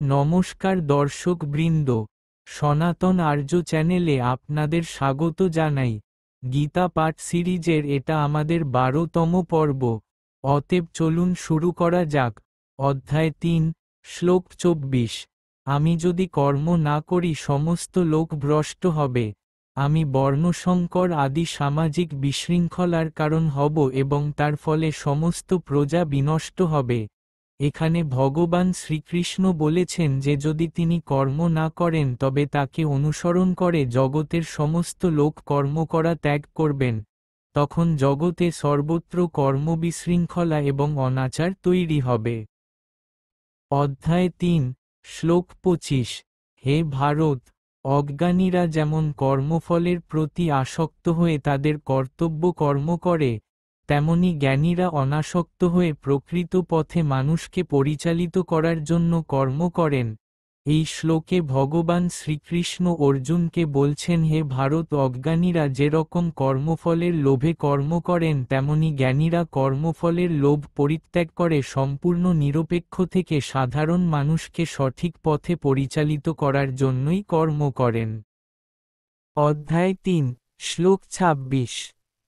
নমস্কার দর্শকবৃন্দ, সনাতন আর্য চ্যানেলে আপনাদের স্বাগত জানাই। গীতা পাঠ সিরিজের এটা আমাদের 12তম পর্ব। অতএব চলুন শুরু করা যাক। অধ্যায় 3, শ্লোক 24। আমি যদি কর্ম না করি সমস্ত লোক ভ্রষ্ট হবে। আমি বর্ণসংকর আদি সামাজিক বিশৃঙ্খলার কারণ হব এবং তার ফলে সমস্ত প্রজা বিনষ্ট হবে। এখানে ভগবান শ্রীকৃষ্ণ বলেছেন যে যদি তিনি কর্ম না করেন তবে তাকে অনুসরণ করে জগতের সমস্ত লোক কর্ম করা ত্যাগ করবেন, তখন জগতে সর্বত্র কর্মবিশৃঙ্খলা এবং অনাচার তৈরি হবে। অধ্যায় 3, শ্লোক 25। হে ভারত, অজ্ঞানীরা যেমন কর্মফলের প্রতি আসক্ত হয়ে তাদের কর্তব্য কর্ম করে, তেমনি জ্ঞানীরা অনাসক্ত হয়ে প্রকৃত পথে মানুষকে পরিচালিত করার জন্য কর্ম করেন। এই শ্লোকে ভগবান শ্রীকৃষ্ণ অর্জুনকে বলছেন, হে ভারত, অজ্ঞানীরা যেরকম কর্মফলের লোভে কর্ম করেন তেমনি জ্ঞানীরা কর্মফলের লোভ পরিত্যাগ করে সম্পূর্ণ নিরপেক্ষ থেকে সাধারণ মানুষকে সঠিক পথে পরিচালিত করার জন্যই কর্ম করেন। অধ্যায় 3, শ্লোক 26।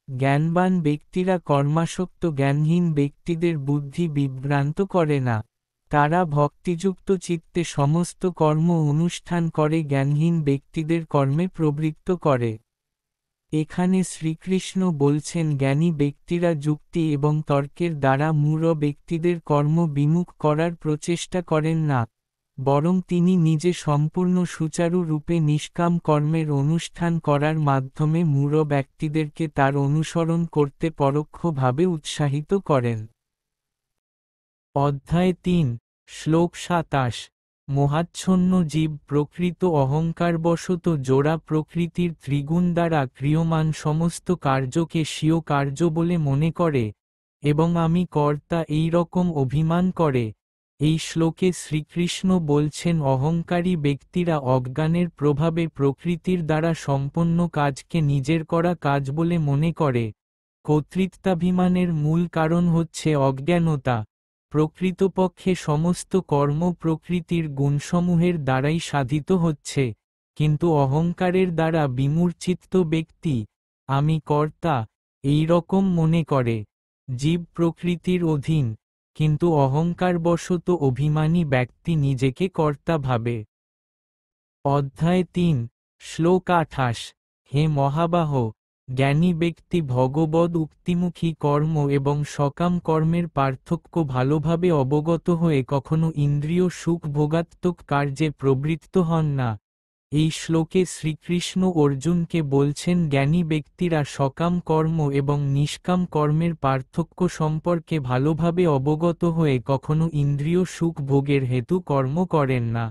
জ্ঞানবান ব্যক্তিরা কর্মাসক্ত জ্ঞানহীন ব্যক্তিদের বুদ্ধি বিভ্রান্ত করে না। তারা ভক্তিযুক্ত চিত্তে সমস্ত কর্ম অনুষ্ঠান করে জ্ঞানহীন ব্যক্তিদের কর্মে প্রবৃত্ত করে। এখানে শ্রীকৃষ্ণ বলছেন জ্ঞানী ব্যক্তিরা যুক্তি এবং তর্কের দ্বারা মূঢ় ব্যক্তিদের কর্ম বিমুখ করার প্রচেষ্টা করেন না, বরং তিনি নিজে সম্পূর্ণ সুচারু রূপে নিষ্কাম কর্মের অনুষ্ঠান করার মাধ্যমে মূঢ় ব্যক্তিদেরকে তার অনুসরণ করতে পরোক্ষভাবে উৎসাহিত করেন। অধ্যায় 3, শ্লোক 27। মোহাচ্ছন্ন জীব প্রকৃত অহংকারবশত জোড়া প্রকৃতির ত্রিগুণ দ্বারা ক্রিয়মান সমস্ত কার্যকে স্বীয় কার্য বলে মনে করে এবং আমি কর্তা এই রকম অভিমান করে। এই শ্লোকে শ্রীকৃষ্ণ বলছেন অহংকারী ব্যক্তিরা অজ্ঞানের প্রভাবে প্রকৃতির দ্বারা সম্পন্ন কাজকে নিজের করা কাজ বলে মনে করে। কর্তৃত্বাভিমানের মূল কারণ হচ্ছে অজ্ঞানতা। প্রকৃতপক্ষে সমস্ত কর্ম প্রকৃতির গুণসমূহের দ্বারাই সাধিত হচ্ছে, কিন্তু অহংকারের দ্বারা বিমূর্ছিত ব্যক্তি আমি কর্তা এই রকম মনে করে। জীব প্রকৃতির অধীন, কিন্তু অহংকারবশত অভিমানী ব্যক্তি নিজেকে কর্তা ভাবে। অধ্যায় 3, শ্লোক 28। হে মহাবাহ, জ্ঞানী ব্যক্তি ভগবদ উক্তিমুখী কর্ম এবং সকাম কর্মের পার্থক্য ভালোভাবে অবগত হয়ে কখনো ইন্দ্রিয় সুখ ভোগাত্মক কার্যে প্রবৃত্ত হন না। এই শ্লোকে শ্রীকৃষ্ণ অর্জুনকে বলছেন জ্ঞানী ব্যক্তিরা সকাম কর্ম এবং নিষ্কাম কর্মের পার্থক্য সম্পর্কে ভালোভাবে অবগত হয়ে কখনো ইন্দ্রিয় সুখ ভোগের হেতু কর্ম করেন না।